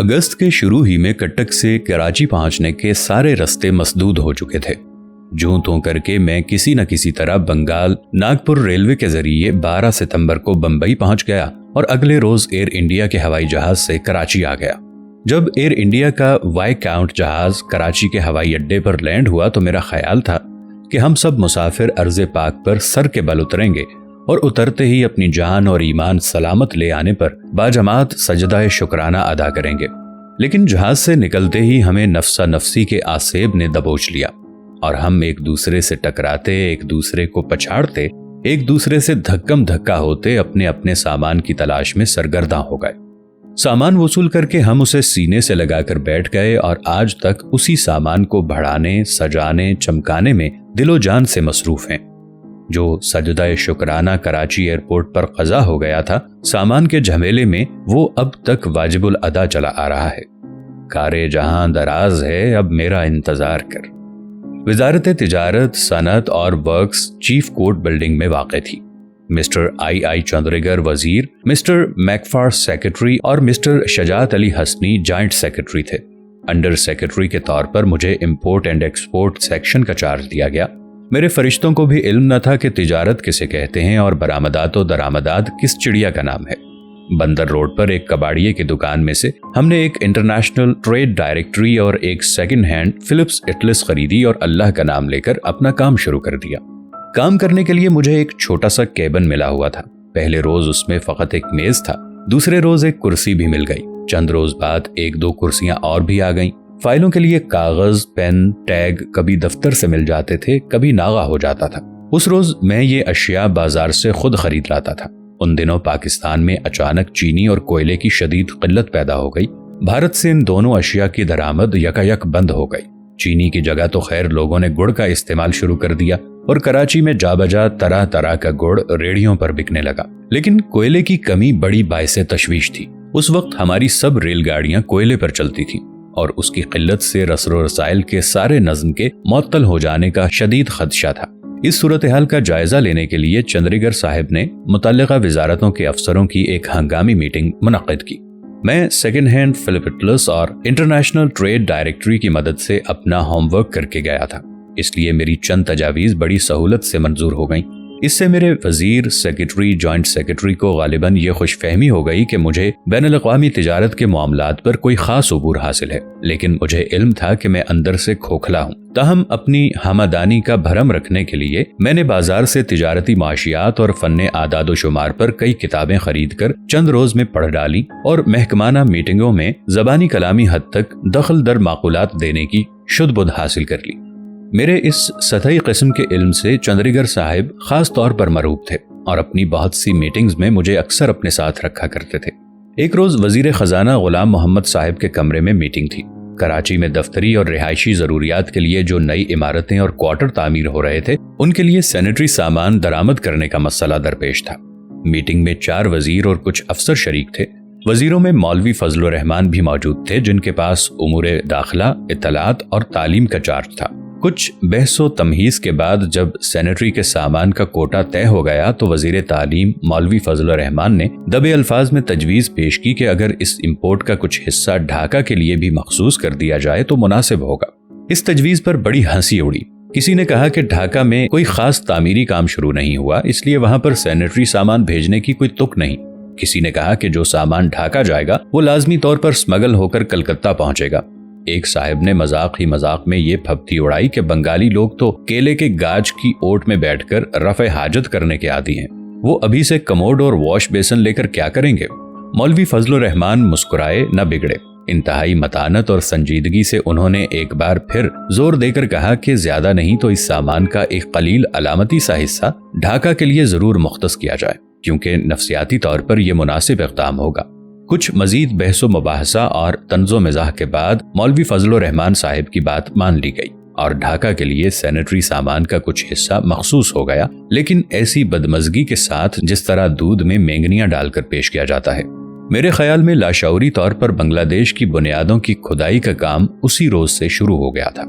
अगस्त के शुरू ही में कटक से कराची पहुंचने के सारे रास्ते मसदूद हो चुके थे। यूं तो करके मैं किसी न किसी तरह बंगाल नागपुर रेलवे के जरिए 12 सितंबर को बंबई पहुंच गया और अगले रोज एयर इंडिया के हवाई जहाज से कराची आ गया। जब एयर इंडिया का वाईकाउंट जहाज कराची के हवाई अड्डे पर लैंड हुआ तो मेरा ख्याल था कि हम सब मुसाफिर अर्ज़े पाक पर सर के बल उतरेंगे और उतरते ही अपनी जान और ईमान सलामत ले आने पर बाजमात सजदा शुक्राना अदा करेंगे। लेकिन जहाज से निकलते ही हमें नफ्सा नफसी के आसेब ने दबोच लिया और हम एक दूसरे से टकराते, एक दूसरे को पछाड़ते, एक दूसरे से धक्कम धक्का होते अपने अपने सामान की तलाश में सरगर्दा हो गए। सामान वसूल करके हम उसे सीने से लगाकर बैठ गए और आज तक उसी सामान को बढ़ाने, सजाने, चमकाने में दिलो जान से मसरूफ हैं। जो सजदा शुक्राना कराची एयरपोर्ट पर क़ज़ा हो गया था, सामान के झमेले में वो अब तक वाजिबुल अदा चला आ रहा है। कारे जहां दराज है, अब मेरा इंतजार कर। वजारत तिजारत, सनत और वर्क्स चीफ कोर्ट बिल्डिंग में वाक़ थी। मिस्टर आई चंद्रगर वजीर, मिस्टर मैकफार सेक्रेटरी और mister Shujaat Ali Hasni joint secretary थे। अंडर सेक्रेटरी के तौर पर मुझे इंपोर्ट एंड एक्सपोर्ट सेक्शन का चार्ज दिया गया। मेरे फरिश्तों को भी इल्म न था कि तिजारत किसे कहते हैं और बरामदात व दरामदात किस चिड़िया का नाम है। बंदर रोड पर एक कबाड़िए की दुकान में से हमने एक इंटरनेशनल ट्रेड डायरेक्टरी और एक सेकंड हैंड फिलिप्स एटलस खरीदी और अल्लाह का नाम लेकर अपना काम शुरू कर दिया। काम करने के लिए मुझे एक छोटा सा केबिन मिला हुआ था। पहले रोज उसमें फकत एक मेज था, दूसरे रोज एक कुर्सी भी मिल गई। चंद रोज बाद एक दो कुर्सियां और भी आ गईं। फाइलों के लिए कागज, पेन, टैग कभी दफ्तर से मिल जाते थे, कभी नागा हो जाता था। उस रोज मैं ये अशिया बाजार से खुद खरीद लाता था। उन दिनों पाकिस्तान में अचानक चीनी और कोयले की शदीद किल्लत पैदा हो गई। भारत से इन दोनों अशिया की दरामद यकायक बंद हो गई। चीनी की जगह तो खैर लोगों ने गुड़ का इस्तेमाल शुरू कर दिया और कराची में जाबजा तरह तरह का गुड़ रेडियों पर बिकने लगा। लेकिन कोयले की कमी बड़ी बाइसे तशवीश थी। उस वक्त हमारी सब रेलगाड़ियां कोयले पर चलती थीं और उसकी किल्लत से रसरो रसाइल के सारे नज्म के मुअत्तल हो जाने का शदीद खदशा था। इस सूरत हाल का जायजा लेने के लिए चंद्रगर साहिब ने मुतल्लिका वजारतों के अफसरों की एक हंगामी मीटिंग मुनक्किद की। मैं सेकंड हैंड फिलिप एटलस और इंटरनेशनल ट्रेड डायरेक्टरी की मदद से अपना होमवर्क करके गया था, इसलिए मेरी चंद तजावीज़ बड़ी सहूलत से मंजूर हो गईं। इससे मेरे वजीर, सेक्रेटरी, जॉइंट सेक्रेटरी को गालिबन ये खुशफहमी हो गई कि मुझे बैनुल अक़वामी तिजारत के मामलात पर कोई खास अबूर हासिल है। लेकिन मुझे इल्म था कि मैं अंदर से खोखला हूँ। ताहम अपनी हमादानी का भरम रखने के लिए मैंने बाजार से तिजारती माशियात और फन्ने आदाद शुमार पर कई किताबें खरीद कर चंद रोज में पढ़ डाली और महकमाना मीटिंगों में ज़बानी कलामी हद तक दखल दर माकूलात देने की शुद्ध-बुद्ध हासिल कर ली। मेरे इस सतही किस्म के इल्म से चंद्रगर साहिब खास तौर पर मरूब थे और अपनी बहुत सी मीटिंग्स में मुझे अक्सर अपने साथ रखा करते थे। एक रोज वजीर खजाना गुलाम मोहम्मद साहिब के कमरे में मीटिंग थी। कराची में दफ्तरी और रिहायशी जरूरियात के लिए जो नई इमारतें और क्वार्टर तामीर हो रहे थे, उनके लिए सैनिटरी सामान दरामद करने का मसला दरपेश था। मीटिंग में 4 वजीर और कुछ अफसर शरीक थे। वजीरों में मौलवी फजल रहमान भी मौजूद थे, जिनके पास उमूरे दाखिला, इत्तलात और तालीम का चार्ज था। कुछ बहसो तमहीज के बाद जब सैनिटरी के सामान का कोटा तय हो गया तो वजीर तालीम मौलवी फजल रहमान ने दबे अल्फाज में तजवीज़ पेश की कि अगर इस इम्पोर्ट का कुछ हिस्सा ढाका के लिए भी मखसूस कर दिया जाए तो मुनासिब होगा। इस तजवीज़ पर बड़ी हंसी उड़ी। किसी ने कहा कि ढाका में कोई खास तामीरी काम शुरू नहीं हुआ, इसलिए वहां पर सैनिटरी सामान भेजने की कोई तुक नहीं। किसी ने कहा कि जो सामान ढाका जाएगा वो लाजमी तौर पर स्मगल होकर कलकत्ता पहुंचेगा। एक साहिब ने मजाक ही मजाक में ये फप्ती उड़ाई कि बंगाली लोग तो केले के गाज की ओट में बैठकर रफ़े हाजत करने के आदी हैं, वो अभी से कमोड और वॉश बेसन लेकर क्या करेंगे। मौलवी फजल रहमान मुस्कुराए न बिगड़े। इंतहाई मतानत और संजीदगी से उन्होंने एक बार फिर जोर देकर कहा कि ज्यादा नहीं तो इस सामान का एक कलील अलामती सा हिस्सा ढाका के लिए जरूर मुख्तस किया जाए, क्योंकि नफ्सियाती तौर पर यह मुनासिब इक़दाम होगा। कुछ मजीद बहसो मुबाहसा और तंजो मिजाह के बाद मौलवी फजल रहमान साहिब की बात मान ली गई और ढाका के लिए सैनिटरी सामान का कुछ हिस्सा मखसूस हो गया, लेकिन ऐसी बदमजगी के साथ जिस तरह दूध में मेंगनियां डालकर पेश किया जाता है। मेरे ख्याल में लाशऊरी तौर पर बांग्लादेश की बुनियादों की खुदाई का काम उसी रोज से शुरू हो गया था।